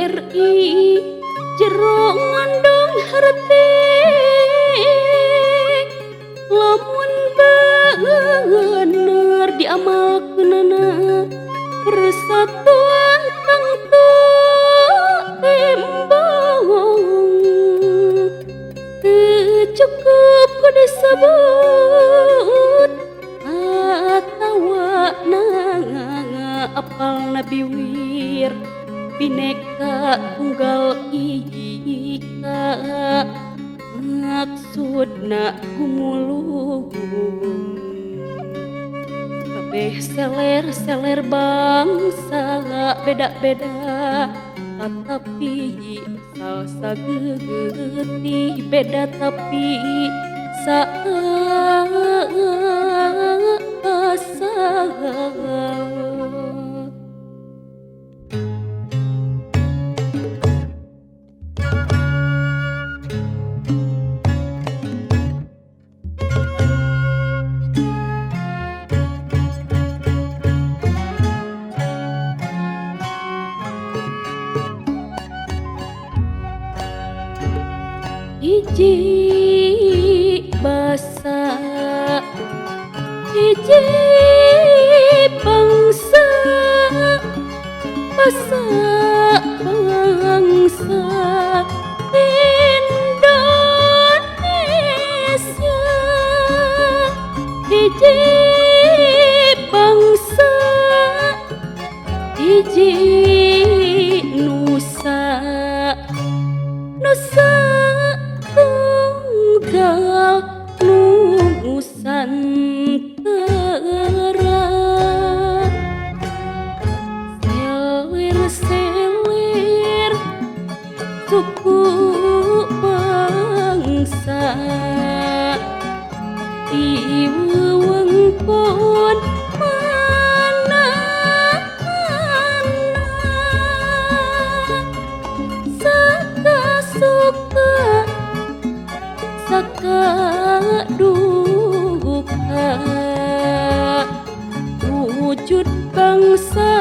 RI jero ngandung harti lamun bener diamalkeunana persatuan tangtu tembong teu cukup ku disebut atawa apal Nabi Wir Bineka Tunggal Ika maksudna gumulung kabeh seler bangsa beda-beda tetapi salsa gegetih beda tapi saasa hiji basa hiji bangsa basa bangsa Indonesia hiji bangsa hiji nusa nusa tunggal Nusantara selir suku bangsa di wewengkon mana-mana saka duka wujud bangsa